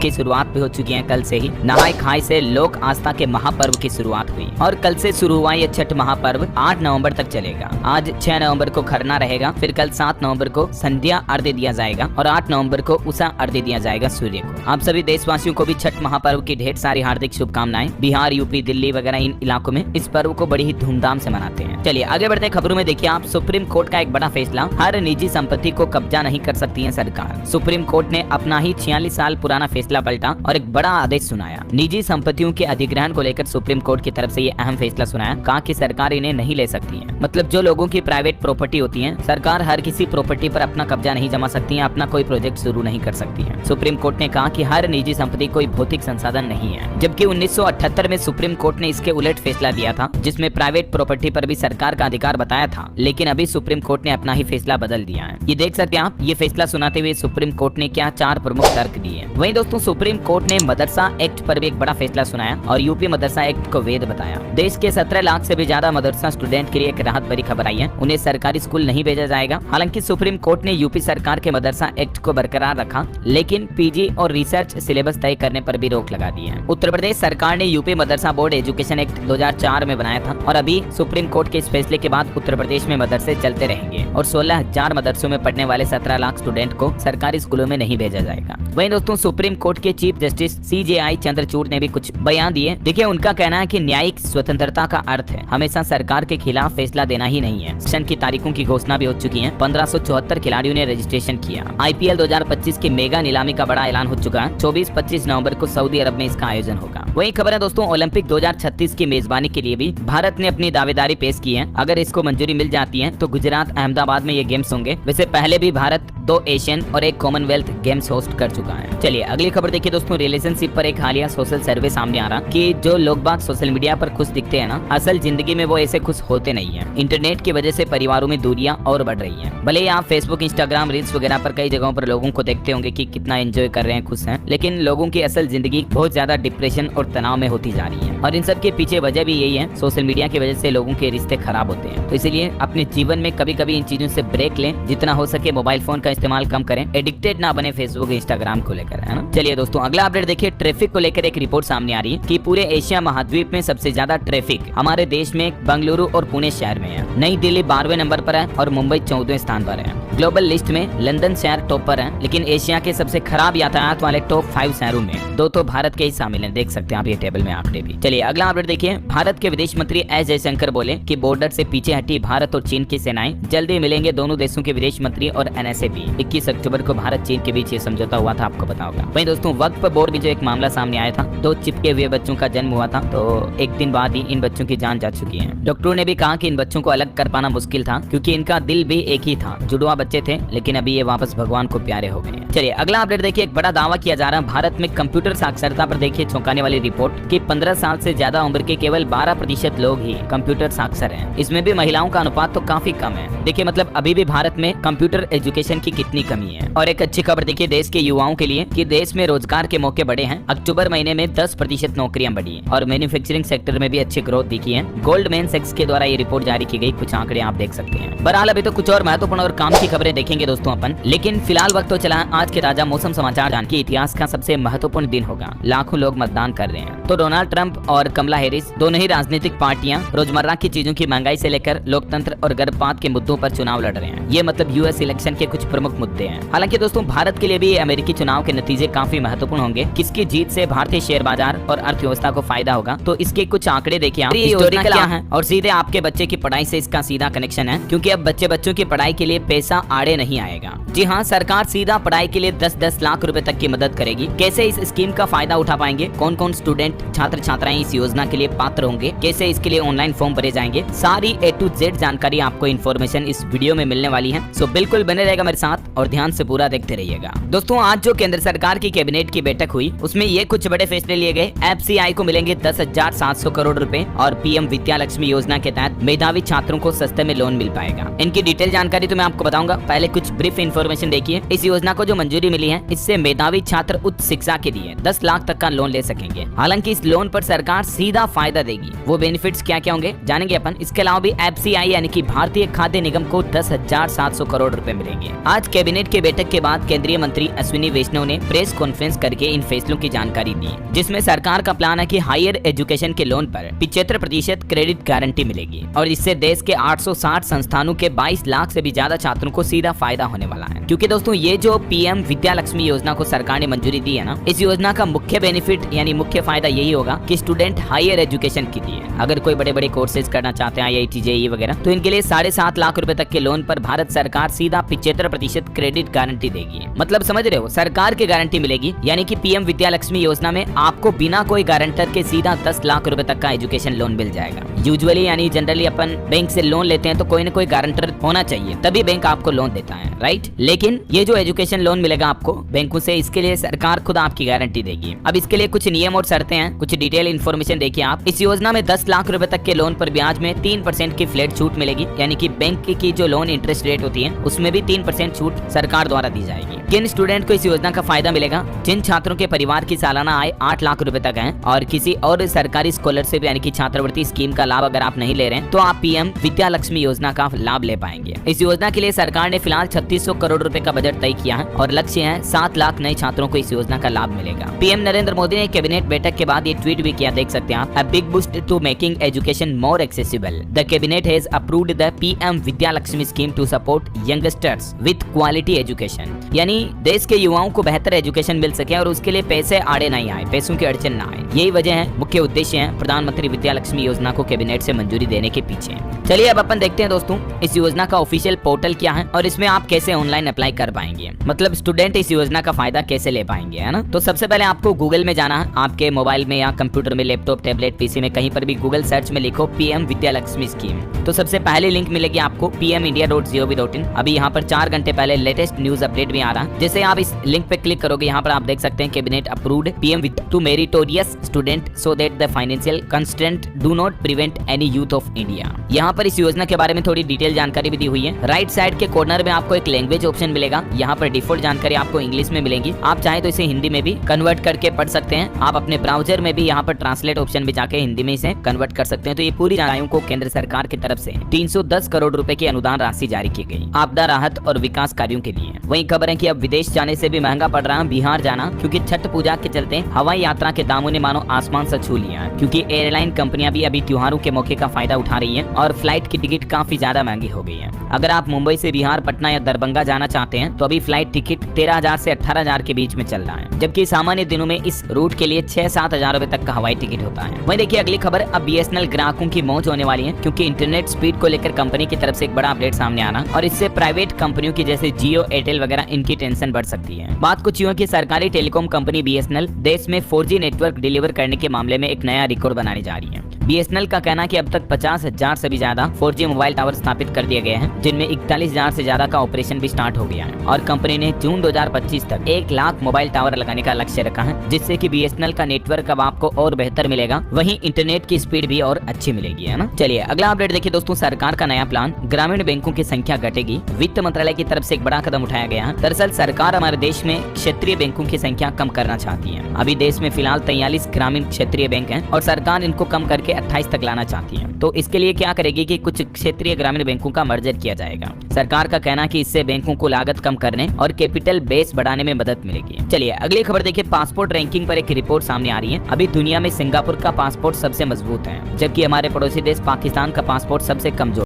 की शुरुआत भी हो चुकी है। कल से ही नहाय खाय से लोक आस्था के महापर्व की शुरुआत हुई और कल से शुरू हुआ ये छठ महापर्व 8 नवंबर तक चलेगा। आज 6 नवंबर को खरना रहेगा, फिर कल 7 नवंबर को संध्या अर्घ्य दिया जाएगा और 8 नवंबर को उषा अर्घ्य दिया जाएगा सूर्य को। आप सभी देशवासियों को भी छठ महापर्व की ढेर सारी हार्दिक शुभकामनाएं। बिहार, यूपी, दिल्ली वगैरह इन इलाकों में इस पर्व को बड़ी ही धूमधाम से मनाते हैं। चलिए आगे बढ़ते हैं खबरों में। देखिए आप, सुप्रीम कोर्ट का एक बड़ा फैसला, हर निजी संपत्ति को कब्जा नहीं कर सकती है सरकार। सुप्रीम कोर्ट ने अपना ही 46 साल पुराना फैसला पलटा और एक बड़ा आदेश सुनाया। निजी संपत्तियों के अधिग्रहण को लेकर सुप्रीम कोर्ट की तरफ से ये अहम फैसला सुनाया। कहा कि सरकार इन्हें नहीं ले सकती है। मतलब जो लोगों की प्राइवेट प्रॉपर्टी होती है, सरकार हर किसी प्रॉपर्टी पर अपना कब्जा नहीं जमा सकती है, अपना कोई प्रोजेक्ट शुरू नहीं कर सकती है। सुप्रीम कोर्ट ने कहा कि हर निजी संपत्ति कोई भौतिक संसाधन नहीं है, जबकि 1978 में सुप्रीम कोर्ट ने इसके उलट फैसला दिया था, जिसमें प्राइवेट प्रॉपर्टी पर भी सरकार का अधिकार बताया था। लेकिन अभी सुप्रीम कोर्ट ने अपना ही फैसला बदल दिया है। ये देख सकते हैं आप, ये फैसला सुनाते हुए सुप्रीम कोर्ट ने क्या 4 प्रमुख तर्क दिए। वहीं दोस्तों सुप्रीम कोर्ट ने मदरसा एक्ट पर भी एक बड़ा फैसला सुनाया और यूपी मदरसा एक्ट को वैध बताया। देश के 17 लाख से भी ज्यादा मदरसा स्टूडेंट के लिए एक राहत भरी खबर आई है। उन्हें सरकारी स्कूल नहीं भेजा जाएगा। हालांकि सुप्रीम कोर्ट ने यूपी सरकार के मदरसा एक्ट को बरकरार रखा, लेकिन पीजी और रिसर्च सिलेबस तय करने पर भी रोक लगा दी है। उत्तर प्रदेश सरकार ने यूपी मदरसा बोर्ड एजुकेशन एक्ट 2004 में बनाया था और अभी सुप्रीम कोर्ट के इस फैसले के बाद उत्तर प्रदेश में मदरसे चलते रहेंगे और 16,000 मदरसों में पढ़ने वाले 17 लाख स्टूडेंट को सरकारी स्कूलों में नहीं भेजा जाएगा। वहीं दोस्तों सुप्रीम कोर्ट के चीफ जस्टिस CJI चंद्रचूड़ ने भी कुछ बयान दिए। देखिए उनका कहना है कि न्यायिक स्वतंत्रता का अर्थ है हमेशा सरकार के खिलाफ फैसला देना ही नहीं है। सेशन की तारीखों की घोषणा भी हो चुकी है। 1574 खिलाड़ियों ने रजिस्ट्रेशन किया। IPL 2025 की मेगा नीलामी का बड़ा ऐलान हो चुका है। 24-25 नवंबर को सऊदी अरब में इसका आयोजन होगा। वही खबर है दोस्तों, ओलंपिक 2036 की मेजबानी के लिए भी भारत ने अपनी दावेदारी पेश की है। अगर इसको मंजूरी मिल जाती है तो गुजरात अहमदाबाद में ये गेम्स होंगे। वैसे पहले भी भारत 2 एशियन और 1 कॉमनवेल्थ गेम्स होस्ट कर चुका है। चलिए अगली खबर देखिए दोस्तों, रिलेशनशिप पर एक हालिया सोशल सर्वे सामने आ रहा कि जो लोग बाग सोशल मीडिया पर खुश दिखते हैं ना, असल जिंदगी में वो ऐसे खुश होते नहीं है। इंटरनेट की वजह से परिवारों में दूरियां और बढ़ रही हैं। भले ही आप फेसबुक, इंस्टाग्राम, रील्स वगैरह पर कई जगहों पर लोगों को देखते होंगे कि कितना एंजॉय कर रहे हैं, खुश हैं, लेकिन लोगों की असल जिंदगी बहुत ज्यादा डिप्रेशन और तनाव में होती जा रही है। और इन सब के पीछे वजह भी यही है, सोशल मीडिया की वजह से लोगों के रिश्ते खराब होते हैं। तो इसलिए अपने जीवन में कभी कभी इन चीजों से ब्रेक लें, जितना हो सके मोबाइल फोन का इस्तेमाल कम करें, एडिक्टेड ना बने फेसबुक, इंस्टाग्राम को लेकर, है ना। चलिए दोस्तों अगला अपडेट देखिए, ट्रैफिक को लेकर एक रिपोर्ट सामने आ रही है कि पूरे एशिया महाद्वीप में सबसे ज्यादा ट्रैफिक हमारे देश में बेंगलुरु और पुणे शहर में है। नई दिल्ली 12वें नंबर पर है और मुंबई 14वें स्थान पर है। ग्लोबल लिस्ट में लंदन शहर टॉप पर है, लेकिन एशिया के सबसे खराब यातायात वाले टॉप 5 शहरों में 2 तो भारत के ही शामिल हैं। देख सकते हैं आप ये टेबल में आंकड़े भी। चलिए अगला अपडेट देखिए, भारत के विदेश मंत्री एस जयशंकर बोले कि बॉर्डर से पीछे हटी भारत और चीन की सेनाएं, जल्दी मिलेंगे दोनों देशों के विदेश मंत्री और NSA भी। 21 अक्टूबर को भारत चीन के बीच ये समझौता हुआ था, आपको पता होगा। वहीं दोस्तों वक्फ बोर्ड में जो एक मामला सामने आया था, 2 चिपके हुए बच्चों का जन्म हुआ था, तो एक दिन बाद ही इन बच्चों की जान जा चुकी है। डॉक्टरों ने भी कहा कि इन बच्चों को अलग कर पाना मुश्किल था, क्योंकि इनका दिल भी एक ही था, जुड़वा बच्चे थे, लेकिन अभी ये वापस भगवान को प्यारे हो गए। चलिए अगला अपडेट देखिए, एक बड़ा दावा किया जा रहा है भारत में कंप्यूटर साक्षरता पर। देखिए चौंकाने वाली रिपोर्ट कि 15 साल से ज्यादा उम्र के केवल 12% लोग ही कंप्यूटर साक्षर हैं। इसमें भी महिलाओं का अनुपात तो काफी कम है। देखिए मतलब अभी भी भारत में कंप्यूटर एजुकेशन की कितनी कमी है। और एक अच्छी खबर देखिए देश के युवाओं के लिए कि देश में रोजगार के मौके बढ़े हैं। अक्टूबर महीने में 10% नौकरियां बढ़ी हैं और मैन्युफैक्चरिंग सेक्टर में भी अच्छी ग्रोथ दिखी है। गोल्डमैन सैक्स के द्वारा ये रिपोर्ट जारी की गई, कुछ आंकड़े आप देख सकते हैं। बहरहाल अभी तो कुछ और महत्वपूर्ण और काम की खबरें देखेंगे दोस्तों अपन, लेकिन फिलहाल वक्त तो चला है आज के ताजा मौसम समाचार जान के। इतिहास का सबसे महत्वपूर्ण दिन होगा, लाखों लोग मतदान कर रहे हैं। तो डोनाल्ड ट्रंप और कमला हैरिस दोनों ही राजनीतिक पार्टियां रोजमर्रा की चीजों की महंगाई से लेकर लोकतंत्र और गर्भपात के मुद्दों पर चुनाव लड़ रहे हैं। ये मतलब यूएस इलेक्शन के कुछ प्रमुख मुद्दे हैं। हालांकि दोस्तों भारत के लिए भी अमेरिकी चुनाव के नतीजे काफी महत्वपूर्ण होंगे। किसकी जीत से भारतीय शेयर बाजार और अर्थव्यवस्था को फायदा होगा, तो इसके कुछ आंकड़े देखिए आप। हिस्टोरिकल क्या है और सीधे आपके बच्चे की पढ़ाई से इसका सीधा कनेक्शन है, क्योंकि अब बच्चों की पढ़ाई के लिए पैसा आड़े नहीं आएगा। जी हाँ, सरकार सीधा पढ़ाई के लिए 10-10 लाख रुपए तक की मदद करेगी। कैसे इस स्कीम का फायदा उठा पाएंगे, कौन कौन स्टूडेंट छात्र छात्राएं इस योजना के लिए पात्र होंगे, कैसे इसके लिए ऑनलाइन फॉर्म भरे जाएंगे, सारी A to Z जानकारी आपको इन्फॉर्मेशन इस वीडियो में मिलने वाली है। सो बिल्कुल बने रहेगा मेरे साथ और ध्यान से पूरा देखते रहिएगा। दोस्तों आज जो केंद्र सरकार की कैबिनेट की बैठक हुई, उसमें ये कुछ बड़े फैसले लिए गए। FCI को मिलेंगे 10,700 करोड़ रुपए और PM विद्या लक्ष्मी योजना के तहत मेधावी छात्रों को सस्ते में लोन मिल पाएगा। इनकी डिटेल जानकारी तो मैं आपको बताऊंगा होगा। पहले कुछ ब्रीफ इन्फॉर्मेशन देखिए। इस योजना को जो मंजूरी मिली है, इससे मेधावी छात्र उच्च शिक्षा के लिए 10 लाख तक का लोन ले सकेंगे। हालांकि इस लोन पर सरकार सीधा फायदा देगी। वो बेनिफिट्स क्या क्या होंगे जानेंगे अपन। इसके अलावा भी FCI यानी कि भारतीय खाद्य निगम को 10,700 करोड़ रुपए मिलेंगे। आज कैबिनेट के बैठक के बाद केंद्रीय मंत्री अश्विनी वैष्णव ने प्रेस कॉन्फ्रेंस करके इन फैसलों की जानकारी दी, जिसमें सरकार का प्लान है कि हायर एजुकेशन के लोन पर 75% क्रेडिट गारंटी मिलेगी और इससे देश के 860 संस्थानों के 22 लाख से भी ज्यादा छात्रों को सीधा फायदा होने वाला है। क्योंकि दोस्तों ये जो PM विद्या लक्ष्मी योजना को सरकार ने मंजूरी दी है ना, इस योजना का मुख्य बेनिफिट यानी मुख्य फायदा यही होगा कि स्टूडेंट हायर एजुकेशन के लिए अगर कोई बड़े बड़े कोर्सेज करना चाहते हैं, IIT JEE वगैरह, तो इनके लिए 7.5 लाख रुपए तक के लोन पर भारत सरकार सीधा 75% क्रेडिट गारंटी देगी। मतलब समझ रहे हो, सरकार की गारंटी मिलेगी। यानी कि PM विद्या लक्ष्मी योजना में आपको बिना कोई गारंटर के सीधा 10 लाख रुपए तक का एजुकेशन लोन मिल जाएगा। यूजुअली यानी जनरली अपन बैंक से लोन लेते हैं तो कोई न कोई गारंटर होना चाहिए, तभी बैंक आपको लोन देता है, राइट। लेकिन ये जो एजुकेशन लोन मिलेगा आपको बैंकों से, इसके लिए सरकार खुद आपकी गारंटी देगी। अब इसके लिए कुछ नियम और शर्तें हैं, कुछ डिटेल इन्फॉर्मेशन देखिए आप। इस योजना में 10 लाख रुपए तक के लोन पर ब्याज में 3% की फ्लैट छूट मिलेगी। यानी कि बैंक की जो लोन इंटरेस्ट रेट होती है उसमें भी 3% छूट सरकार द्वारा दी जाएगी। किन स्टूडेंट को इस योजना का फायदा मिलेगा? जिन छात्रों के परिवार की सालाना आय 8 लाख रुपए तक है और किसी और सरकारी स्कॉलरशिप यानी कि छात्रवृत्ति स्कीम का लाभ अगर आप नहीं ले रहे हैं, तो आप PM विद्या लक्ष्मी योजना का लाभ ले पाएंगे। इस योजना के लिए सरकार ने फिलहाल 3600 करोड़ रुपए का बजट तय किया है और लक्ष्य है 7 लाख नए छात्रों को इस योजना का लाभ मिलेगा। PM नरेंद्र मोदी ने कैबिनेट बैठक के बाद ये ट्वीट भी किया, देख सकते हैं आप। A big boost to making education more accessible. The cabinet has approved the PM Vidya Lakshmi scheme to support youngsters with quality education. यानी देश के युवाओं को बेहतर एजुकेशन मिल सके और उसके लिए पैसे आड़े नहीं आए, पैसों की अड़चन ना आए। यही वजह है, मुख्य उद्देश्य है प्रधानमंत्री विद्या लक्ष्मी योजना को कैबिनेट से मंजूरी देने के पीछे। चलिए अब अपन देखते हैं दोस्तों इस योजना का ऑफिशियल पोर्टल क्या है और इसमें आप कैसे ऑनलाइन अप्लाई कर पाएंगे, मतलब स्टूडेंट इस योजना का फायदा कैसे ले पाएंगे, है ना। तो सबसे पहले आपको गूगल में जाना है। आपके मोबाइल में या कंप्यूटर में, लैपटॉप, टैबलेट, PC में कहीं पर भी गूगल सर्च में लिखो PM विद्या लक्ष्मी स्कीम, तो सबसे पहले लिंक मिलेगी आपको pmindia.gov.in। अभी यहाँ पर 4 घंटे पहले लेटेस्ट न्यूज अपडेट भी आ रहा है। जैसे आप इस लिंक पे क्लिक करोगे, यहाँ पर आप देख सकते हैं cabinet approved PM to meritorious student so that the financial constraint do not prevent any youth of India. यहाँ पर इस योजना के बारे में थोड़ी डिटेल जानकारी भी दी हुई है। राइट साइड के कॉर्नर में आपको एक लैंग्वेज ऑप्शन मिलेगा। यहाँ पर डिफॉल्ट जानकारी आपको इंग्लिश में मिलेगी। आप चाहे तो इसे हिंदी में भी कन्वर्ट करके पढ़ सकते हैं। आप अपने ब्राउजर में भी यहाँ पर ट्रांसलेट ऑप्शन भी जाके हिंदी में इसे कन्वर्ट कर सकते हैं। तो ये पूरी जानकारियों को केंद्र सरकार की तरफ से 310 करोड़ रुपए की अनुदान राशि जारी की गई आपदा राहत और विकास कार्यों के लिए। वहीं खबर है कि अब विदेश जाने से भी महंगा पड़ रहा है बिहार जाना, क्योंकि छठ पूजा के चलते हवाई यात्रा के दामों ने मानो आसमान से छू लिया है। क्योंकि एयरलाइन कंपनियां भी अभी त्योहारों के मौके का फायदा उठा रही हैं और फ्लाइट की टिकट काफी ज्यादा महंगी हो गई है। अगर आप मुंबई से बिहार, पटना या दरभंगा जाना चाहते हैं तो अभी फ्लाइट टिकट 13,000 से 18,000 के बीच में चल रहा है, जबकि सामान्य दिनों में इस रूट के लिए 6-7 हजार रुपए तक का हवाई टिकट होता है। वहीं देखिए अगली खबर, अब BSNL ग्राहकों की मौज होने वाली है, क्योंकि इंटरनेट स्पीड को लेकर कंपनी की तरफ से एक बड़ा अपडेट सामने आना और इससे प्राइवेट कंपनियों की जैसे जियो, एयरटेल वगैरह इनकी टेंशन बढ़ सकती है। बात कुछ यूं कि सरकारी टेलीकॉम कंपनी BSNL देश में 4G नेटवर्क डिलीवर करने के मामले में एक नया रिकॉर्ड बनाने जा रही है। BSNL का कहना है कि अब तक 50,000 से भी ज्यादा 4G मोबाइल टावर स्थापित कर दिए गए हैं, जिनमें 41,000 से ज्यादा का ऑपरेशन भी स्टार्ट हो गया है और कंपनी ने जून 2025 तक 1 लाख मोबाइल टावर लगाने का लक्ष्य रखा है, जिससे कि BSNL का नेटवर्क अब आपको और बेहतर मिलेगा, वहीं इंटरनेट की स्पीड भी और अच्छी मिलेगी, है ना। चलिए अगला अपडेट देखिए दोस्तों, सरकार का नया प्लान, ग्रामीण बैंकों की संख्या घटेगी। वित्त मंत्रालय की तरफ से एक बड़ा कदम उठाया गया है। दरअसल सरकार हमारे देश में क्षेत्रीय बैंकों की संख्या कम करना चाहती है। अभी देश में फिलहाल 43 ग्रामीण क्षेत्रीय बैंक हैं और सरकार इनको कम करके 28 तक लाना चाहती है। तो इसके लिए क्या करेगी कि कुछ क्षेत्रीय ग्रामीण बैंकों का मर्जर किया जाएगा। सरकार का कहना है कि इससे बैंकों को लागत कम करने और कैपिटल बेस बढ़ाने में मदद मिलेगी। चलिए अगली खबर देखिए, पासपोर्ट रैंकिंग पर एक रिपोर्ट सामने आ रही है। अभी दुनिया में सिंगापुर का पासपोर्ट सबसे मजबूत है, जबकि हमारे पड़ोसी देश पाकिस्तान का पासपोर्ट सबसे कमजोर।